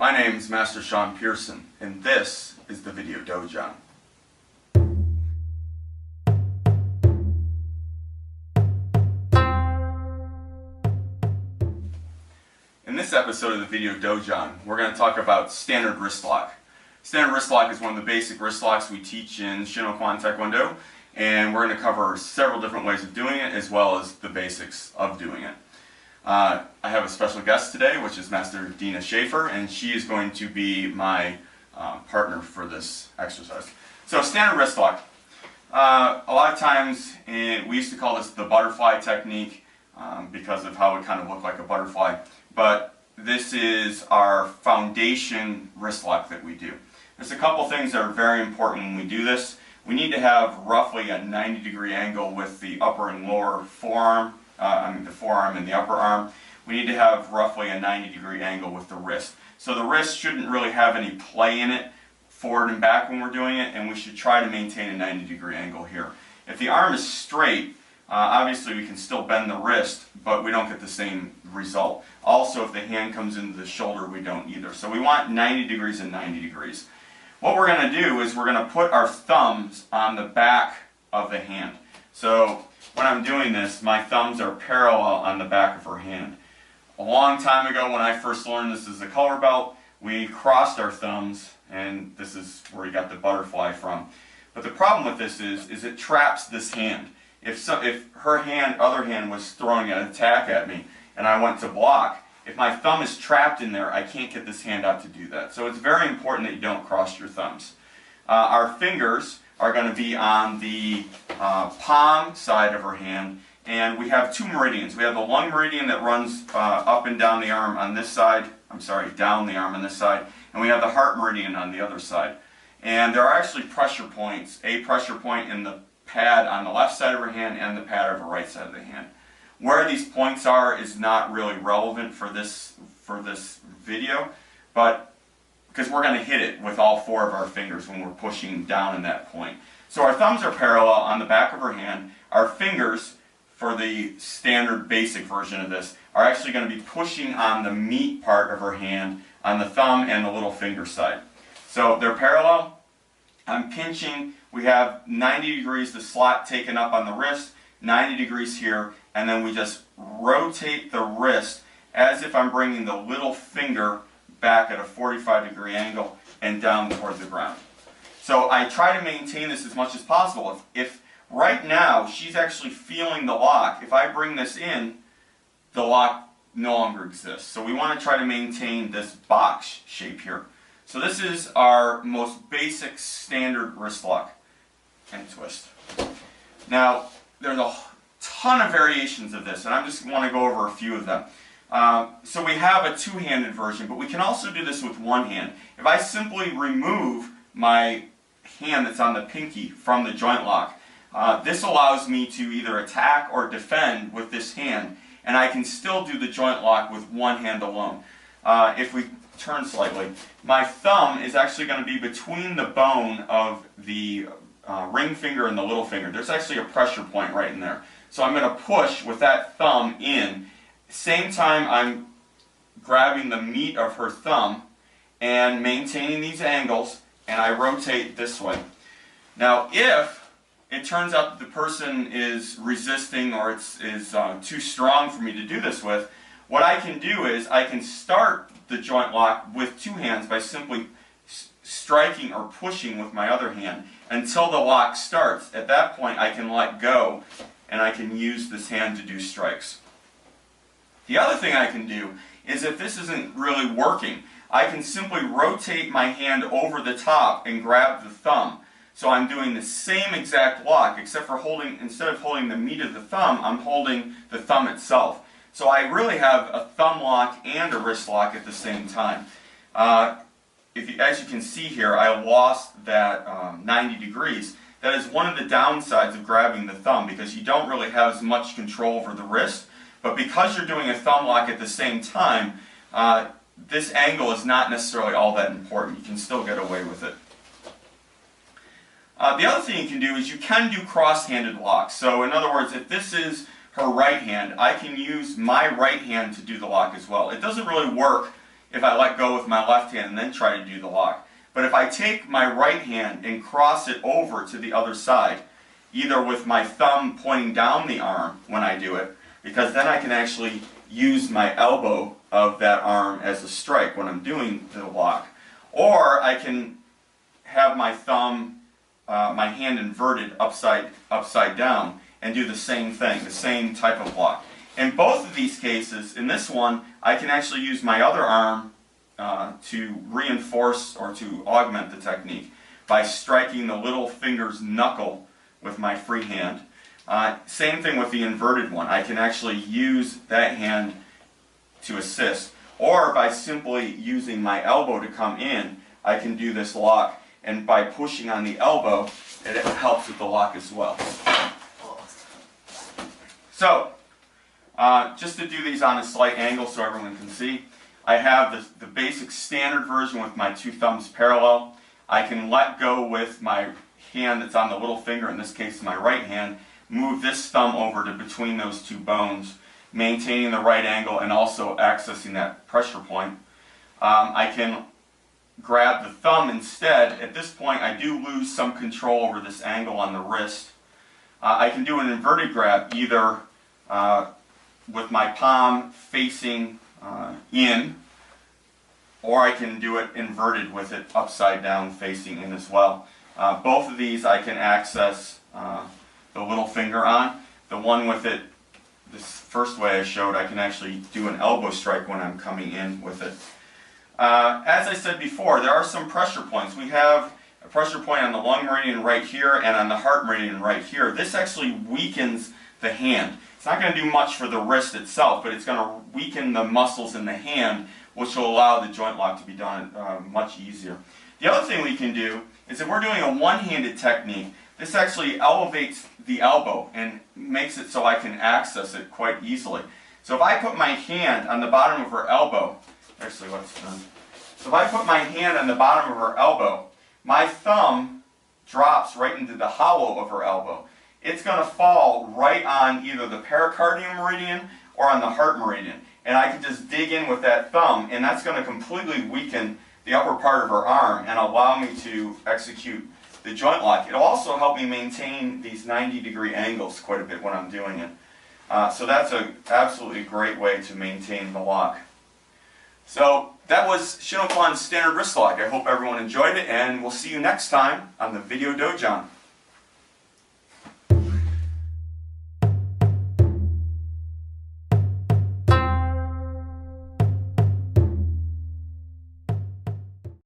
My name is Master Sean Pearson, and this is the video Dojang. In this episode of the video Dojang, we're going to talk about standard wrist lock. Standard wrist lock is one of the basic wrist locks we teach in Shinokwan Taekwondo, and we're going to cover several different ways of doing it as well as the basics of doing it. I have a special guest today, which is Master Dina Schaefer, and she is going to be my partner for this exercise. So standard wrist lock. A lot of times we used to call this the butterfly technique because of how it kind of looked like a butterfly, but this is our foundation wrist lock that we do. There's a couple things that are very important when we do this. We need to have roughly a 90-degree angle with the upper and lower forearm. The forearm and the upper arm. We need to have roughly a 90-degree angle with the wrist. So the wrist shouldn't really have any play in it forward and back when we're doing it, and we should try to maintain a 90-degree angle here. If the arm is straight, obviously we can still bend the wrist, but we don't get the same result. Also, if the hand comes into the shoulder, we don't either. So we want 90 degrees and 90 degrees. What we're going to do is we're going to put our thumbs on the back of the hand. So when I'm doing this, my thumbs are parallel on the back of her hand. A long time ago when I first learned this as a color belt, we crossed our thumbs, and this is where you got the butterfly from. But the problem with this is it traps this hand. If her other hand was throwing an attack at me and I went to block, if my thumb is trapped in there, I can't get this hand out to do that. So it's very important that you don't cross your thumbs. Our fingers are going to be on the palm side of her hand, and we have two meridians. We have the lung meridian that runs up and down the arm on this side, down the arm on this side, and we have the heart meridian on the other side. And there are actually pressure points, a pressure point in the pad on the left side of her hand and the pad of the right side of the hand. Where these points are is not really relevant for this video, but because we're going to hit it with all four of our fingers when we're pushing down in that point. So our thumbs are parallel on the back of her hand. Our fingers, for the standard basic version of this, are actually going to be pushing on the meat part of her hand on the thumb and the little finger side. So they're parallel. I'm pinching. We have 90 degrees, the slot taken up on the wrist, 90 degrees here, and then we just rotate the wrist as if I'm bringing the little finger back at a 45-degree angle and down toward the ground. So I try to maintain this as much as possible. If right now she's actually feeling the lock, if I bring this in, the lock no longer exists. So we want to try to maintain this box shape here. So this is our most basic standard wrist lock and twist. Now there's a ton of variations of this, and I just want to go over a few of them. So we have a two-handed version, but we can also do this with one hand. If I simply remove my hand that's on the pinky from the joint lock, this allows me to either attack or defend with this hand, and I can still do the joint lock with one hand alone. If we turn slightly, my thumb is actually going to be between the bone of the ring finger and the little finger. There's actually a pressure point right in there. So I'm going to push with that thumb in. Same time I'm grabbing the meat of her thumb and maintaining these angles, and I rotate this way. Now if it turns out that the person is resisting or is too strong for me to do this with, what I can do is I can start the joint lock with two hands by simply striking or pushing with my other hand until the lock starts. At that point I can let go and I can use this hand to do strikes. The other thing I can do is if this isn't really working, I can simply rotate my hand over the top and grab the thumb. So I'm doing the same exact lock, except for instead of holding the meat of the thumb, I'm holding the thumb itself. So I really have a thumb lock and a wrist lock at the same time. As you can see here, I lost that 90 degrees. That is one of the downsides of grabbing the thumb, because you don't really have as much control over the wrist. But because you're doing a thumb lock at the same time, this angle is not necessarily all that important. You can still get away with it. The other thing you can do is you can do cross-handed locks. So in other words, if this is her right hand, I can use my right hand to do the lock as well. It doesn't really work if I let go with my left hand and then try to do the lock. But if I take my right hand and cross it over to the other side, either with my thumb pointing down the arm when I do it, because then I can actually use my elbow of that arm as a strike when I'm doing the lock, or I can have my thumb, my hand inverted upside down and do the same thing, the same type of block. In both of these cases, in this one, I can actually use my other arm to reinforce or to augment the technique by striking the little finger's knuckle with my free hand. Same thing with the inverted one. I can actually use that hand to assist, or by simply using my elbow to come in, I can do this lock, and by pushing on the elbow, it helps with the lock as well. So, just to do these on a slight angle so everyone can see, I have the basic standard version with my two thumbs parallel. I can let go with my hand that's on the little finger, in this case my right hand, move this thumb over to between those two bones, maintaining the right angle and also accessing that pressure point. I can grab the thumb instead. At this point I do lose some control over this angle on the wrist. I can do an inverted grab either with my palm facing in, or I can do it inverted with it upside down facing in as well. Both of these I can access the little finger on. The one with it, this first way I showed, I can actually do an elbow strike when I'm coming in with it. As I said before, there are some pressure points. We have a pressure point on the lung meridian right here and on the heart meridian right here. This actually weakens the hand. It's not going to do much for the wrist itself, but it's going to weaken the muscles in the hand, which will allow the joint lock to be done much easier. The other thing we can do is if we're doing a one-handed technique, this actually elevates the elbow and makes it so I can access it quite easily. So if I put my hand on the bottom of her elbow, actually what's done. So if I put my hand on the bottom of her elbow, my thumb drops right into the hollow of her elbow. It's going to fall right on either the pericardium meridian or on the heart meridian. And I can just dig in with that thumb, and that's going to completely weaken the upper part of her arm and allow me to execute the joint lock. It'll also help me maintain these 90-degree angles quite a bit when I'm doing it. So that's an absolutely great way to maintain the lock. So that was Shinokwan's standard wrist lock. I hope everyone enjoyed it, and we'll see you next time on the Video Dojang.